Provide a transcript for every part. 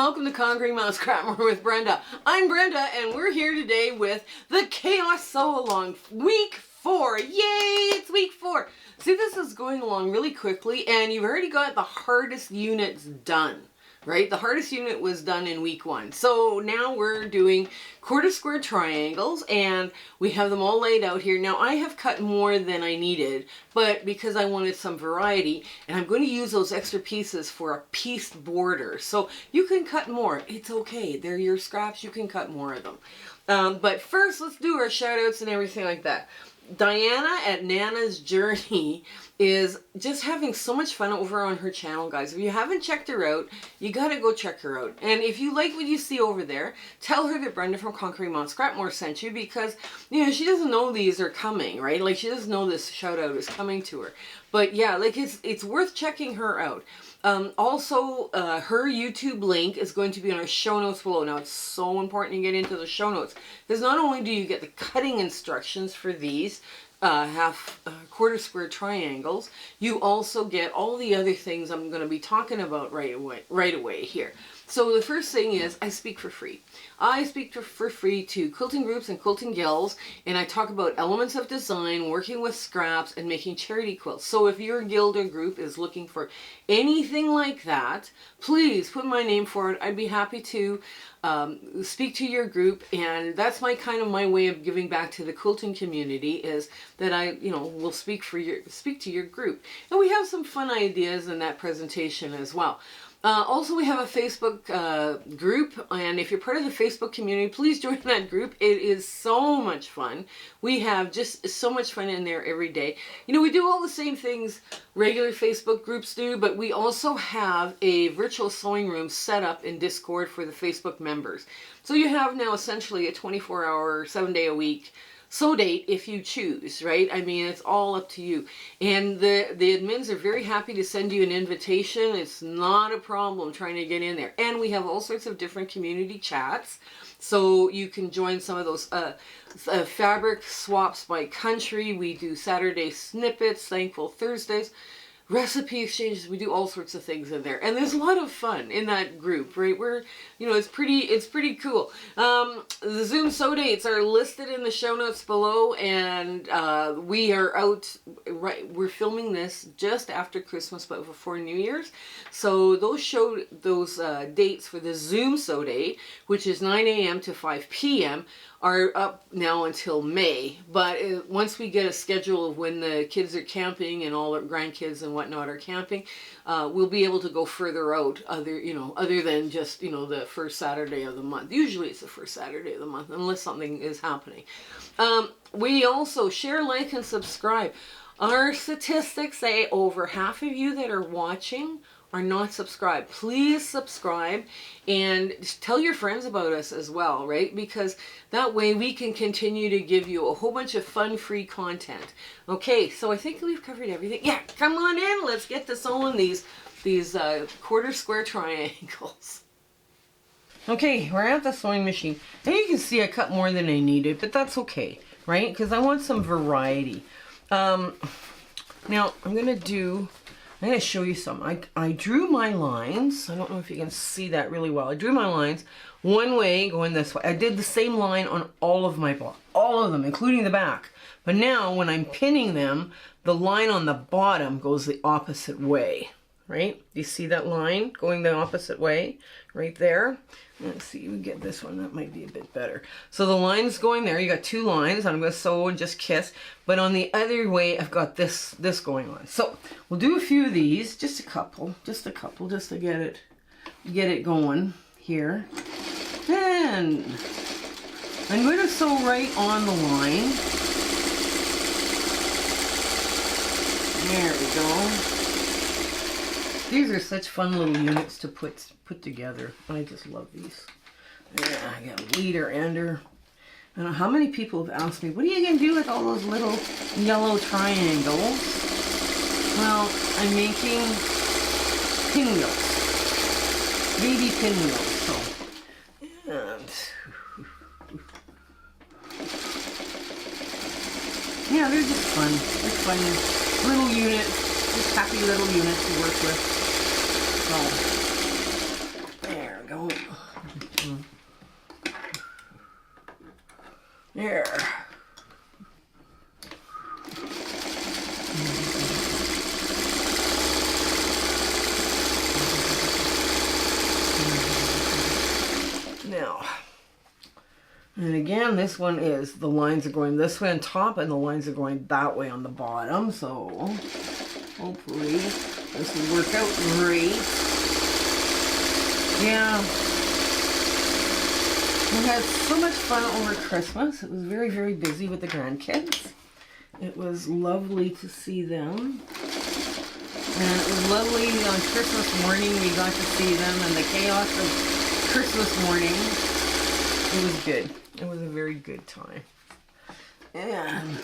welcome to Conquering Mount Scrapmore with Brenda. I'm Brenda, and we're here today with the Chaos Sew Along week 4. Yay, it's week 4. See, this is going along really quickly, and you've already got the hardest units done, right? The hardest unit was done in week 1. So now we're doing quarter square triangles, and we have them all laid out here. Now I have cut more than I needed, but because I wanted some variety, and I'm going to use those extra pieces for a pieced border. So you can cut more. It's okay. They're your scraps. You can cut more of them. But first, let's do our shout outs and everything like that. Diana at Nana's Journey is just having so much fun over on her channel, guys. If you haven't checked her out, you gotta go check her out. And if you like what you see over there, tell her that Brenda from Conquering Mount Scrapmore sent you, because, you know, she doesn't know these are coming, right? Like, she doesn't know this shout out is coming to her. But yeah, like, it's worth checking her out. Also, her YouTube link is going to be in our show notes below. Now, it's so important you get into the show notes, because not only do you get the cutting instructions for these quarter square triangles, you also get all the other things I'm going to be talking about right away here. So the first thing is, I speak for free. I speak for free to quilting groups and quilting guilds, and I talk about elements of design, working with scraps, and making charity quilts. So if your guild or group is looking for anything like that, please put my name forward. I'd be happy to speak to your group, and that's my way of giving back to the quilting community, is that I, will speak to your group. And we have some fun ideas in that presentation as well. Also, we have a Facebook group, and if you're part of the Facebook community, please join that group. It is so much fun. We have just so much fun in there every day. You know, we do all the same things regular Facebook groups do, but we also have a virtual sewing room set up in Discord for the Facebook members. So you have now essentially a 24-hour, 7-day-a-week sew date if you choose, right? I mean, it's all up to you. And the admins are very happy to send you an invitation. It's not a problem trying to get in there. And we have all sorts of different community chats, so you can join some of those fabric swaps by country. We do Saturday snippets, Thankful Thursdays, recipe exchanges. We do all sorts of things in there, and there's a lot of fun in that group, right? It's pretty cool. The Zoom sew dates are listed in the show notes below, and we are out, we're filming this just after Christmas but before New Year's, so those dates for the Zoom sew date, which is 9 a.m. to 5 p.m. are up now until May. But once we get a schedule of when the kids are camping and all our grandkids and whatnot are camping, we'll be able to go further out, other than just, the first Saturday of the month. Usually it's the first Saturday of the month, unless something is happening. We also share, like, and subscribe. Our statistics say over half of you that are watching are not subscribed. Please subscribe and tell your friends about us as well, right? Because that way we can continue to give you a whole bunch of fun, free content. Okay, so I think we've covered everything. Yeah, come on in. Let's get to sewing these quarter square triangles. Okay, we're at the sewing machine. And you can see I cut more than I needed, but that's okay, right? Because I want some variety. Now, I'm going to show you some. I drew my lines. I don't know if you can see that really well. I drew my lines one way going this way. I did the same line on all of my blocks, all of them, including the back. But now when I'm pinning them, the line on the bottom goes the opposite way, right? Do you see that line going the opposite way right there? Let's see, we get this one. That might be a bit better. So the line's going there. You got 2 lines. I'm going to sew and just kiss. But on the other way, I've got this going on. So we'll do a few of these, just a couple, just to get it going here. And I'm going to sew right on the line. There we go. These are such fun little units to put together. I just love these. Yeah, I got a leader ender. I don't know how many people have asked me, what are you going to do with all those little yellow triangles? Well, I'm making pinwheels. Baby pinwheels. So, and yeah, they're just fun. They're fun little units. Just happy little units to work with. So, there we go. There. Now, and again, this one is, the lines are going this way on top and the lines are going that way on the bottom. So hopefully this will work out great. Yeah. We had so much fun over Christmas. It was very, very busy with the grandkids. It was lovely to see them. And it was lovely on Christmas morning. We got to see them and the chaos of Christmas morning. It was good. It was a very good time. And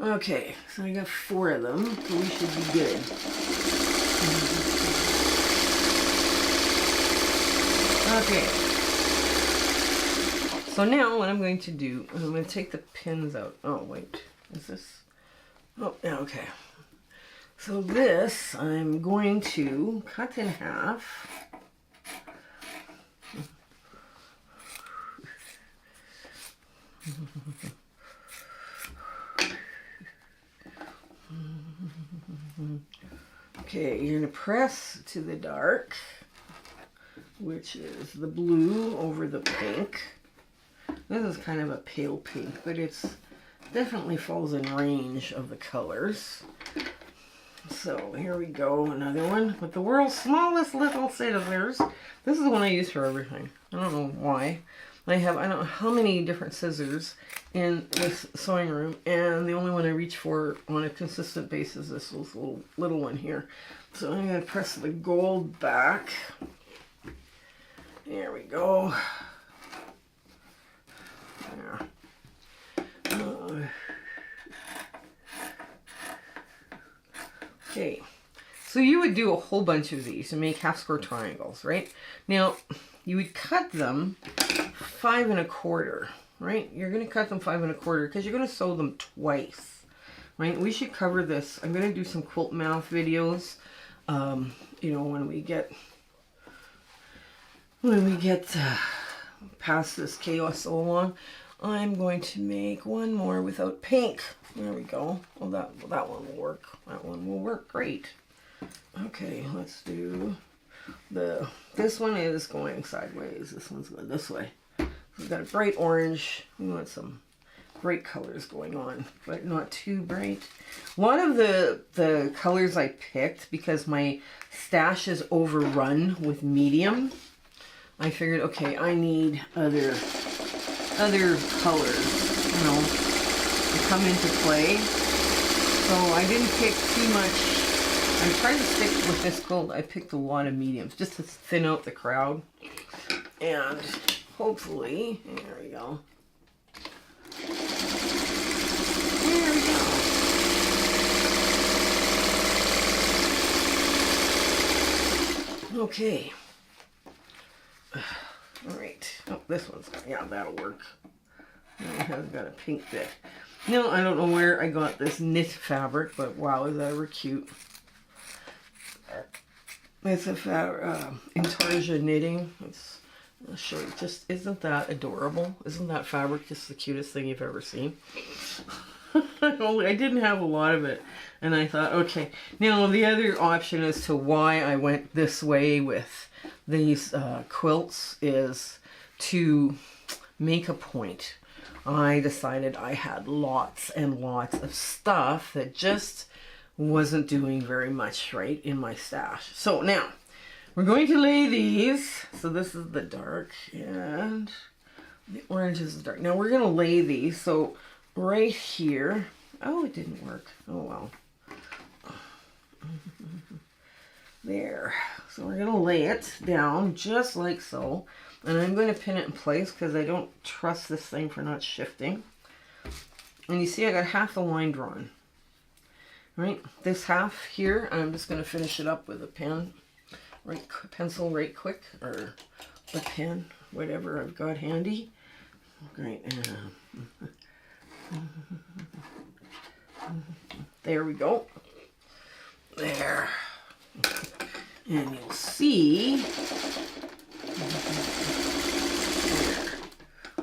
okay, so I got 4 of them, so we should be good. Okay. So now what I'm going to do is I'm going to take the pins out. Oh, wait. Is this? Oh, yeah, okay. So this I'm going to cut in half. Okay, you're going to press to the dark, which is the blue over the pink. This is kind of a pale pink, but it's definitely falls in range of the colors. So here we go, another one with the world's smallest little scissors. This is the one I use for everything. I don't know why. I don't know how many different scissors in this sewing room, and the only one I reach for on a consistent basis is this little one here. So I'm going to press the gold back. There we go. Okay, so you would do a whole bunch of these and make half square triangles, right? Now, you would cut them 5 1/4, right? You're going to cut them 5 1/4 because you're going to sew them twice, right? We should cover this. I'm going to do some quilt math videos, you know, when we get past this chaos so long. I'm going to make one more without pink. There we go. Well, that one will work. That one will work great. Okay, let's do this one is going sideways. This one's going this way. We've got a bright orange. We want some bright colors going on, but not too bright. A lot of the colors I picked, because my stash is overrun with medium, I figured, okay, I need other colors, you know, to come into play. So I didn't pick too much. I tried to stick with this quilt. I picked a lot of mediums just to thin out the crowd. And hopefully, there we go. There we go. Okay. All right. Oh, this one's, yeah, that'll work. It has got a pink bit. No, I don't know where I got this knit fabric, but wow, is that ever cute. It's a Intarsia knitting. I'll show you. Just, isn't that adorable? Isn't that fabric just the cutest thing you've ever seen? I didn't have a lot of it, and I thought, okay. Now, the other option as to why I went this way with these quilts is to make a point. I decided I had lots and lots of stuff that just wasn't doing very much right in my stash. So now we're going to lay these. So this is the dark and the orange is the dark. Now we're going to lay these. So right here. Oh, it didn't work. Oh well. There. So we're going to lay it down just like so. And I'm going to pin it in place because I don't trust this thing for not shifting. And you see I got half the line drawn. Right? This half here, I'm just going to finish it up with a pen. Pencil right quick. Or a pen. Whatever I've got handy. Great. There we go. There. And you'll see.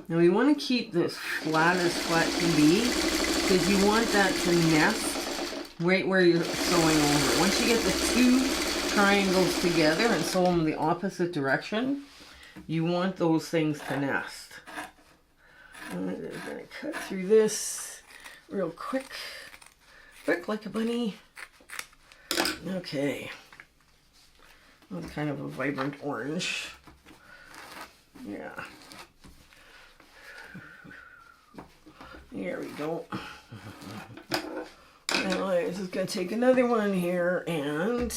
Now we want to keep this flat as flat can be, because you want that to nest right where you're sewing over. Once you get the two triangles together and sew them in the opposite direction, you want those things to nest. I'm just going to cut through this real quick. Quick like a bunny. Okay. That's kind of a vibrant orange. Yeah. There we go. Now I'm just going to take another one here and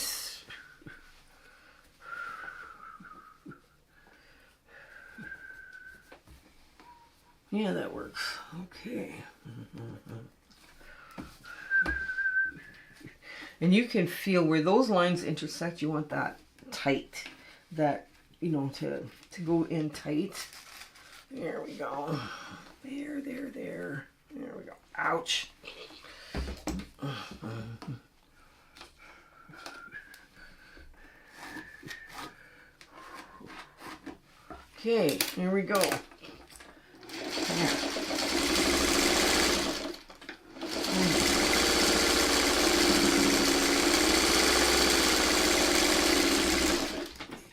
yeah, that works. Okay. And you can feel where those lines intersect. You want that tight, that, you know, to go in tight. There we go. There. There we go. Ouch. Okay, here we go.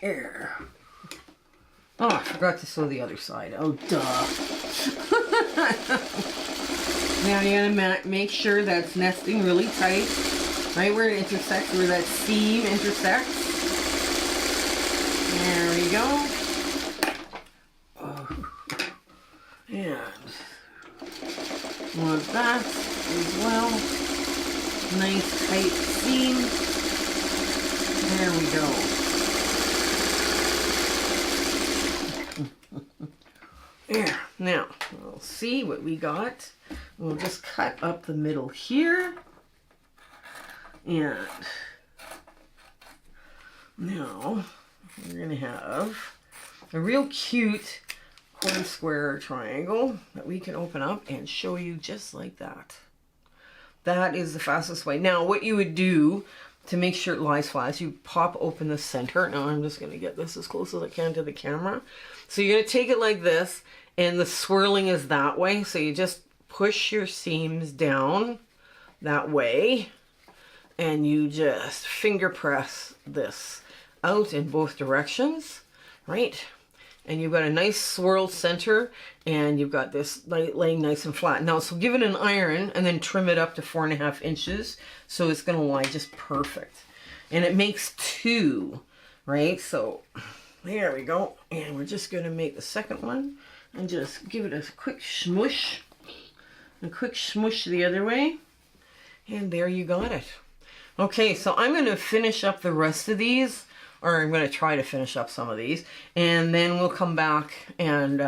There. Oh, I forgot to sew the other side. Oh, duh. Now you gotta make sure that's nesting really tight, right where it intersects, where that seam intersects. There we go. Oh. And want that as well. Nice tight seam. There we go. There. Now, we'll see what we got. We'll just cut up the middle here. And now we're going to have a real cute quarter square triangle that we can open up and show you just like that. That is the fastest way. Now, what you would do to make sure it lies flat is you pop open the center. Now, I'm just going to get this as close as I can to the camera. So you're going to take it like this, and the swirling is that way. So you just push your seams down that way, and you just finger press this out in both directions, right? And you've got a nice swirled center, and you've got this laying nice and flat. Now, so give it an iron and then trim it up to 4.5 inches, so it's going to lie just perfect. And it makes two, right? So there we go. And we're just going to make the second one and just give it a quick smush. A quick smush the other way. And there you got it. Okay, so I'm going to finish up the rest of these, or I'm going to try to finish up some of these, and then we'll come back and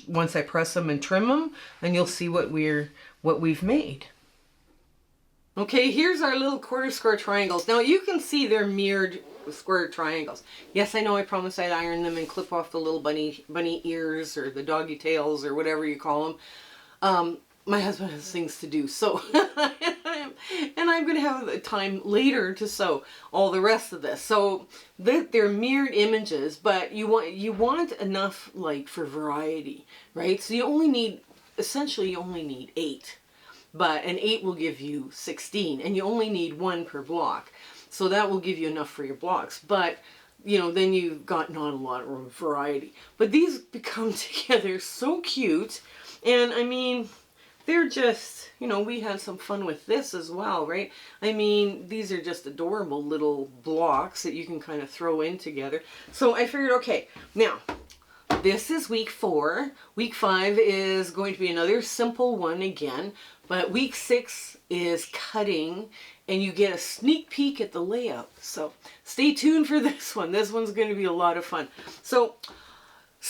once I press them and trim them, then you'll see what we've made. Okay, here's our little quarter square triangles. Now you can see they're mirrored square triangles. Yes, I know I promised I'd iron them and clip off the little bunny ears or the doggy tails or whatever you call them. My husband has things to do, so and I'm going to have the time later to sew all the rest of this. So they're mirrored images, but you want enough like for variety, right? So you only need, essentially you only need 8, but an 8 will give you 16, and you only need 1 per block. So that will give you enough for your blocks, but you know, then you've got not a lot of variety. But these become together so cute, and I mean, they're just, you know, we had some fun with this as well, right? I mean, these are just adorable little blocks that you can kind of throw in together. So I figured, okay, now, this is week 4. Week 5 is going to be another simple one again, but week 6 is cutting, and you get a sneak peek at the layout. So stay tuned for this one. This one's going to be a lot of fun. So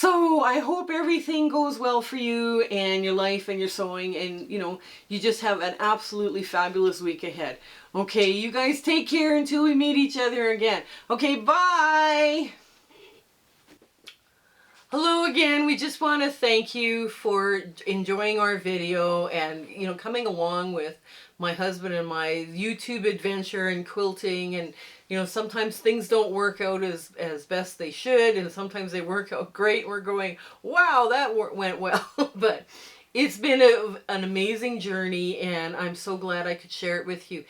I hope everything goes well for you and your life and your sewing, and you know, you just have an absolutely fabulous week ahead. Okay, you guys take care until we meet each other again. Okay, bye! Hello again. We just want to thank you for enjoying our video and, coming along with my husband and my YouTube adventure and quilting. And, sometimes things don't work out as best they should, and sometimes they work out great. We're going, wow, that went well. But it's been an amazing journey, and I'm so glad I could share it with you.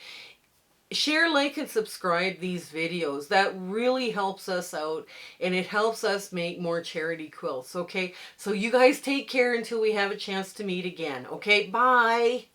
Share, like, and subscribe these videos. That really helps us out, and it helps us make more charity quilts. Okay, so you guys take care until we have a chance to meet again. Okay, bye.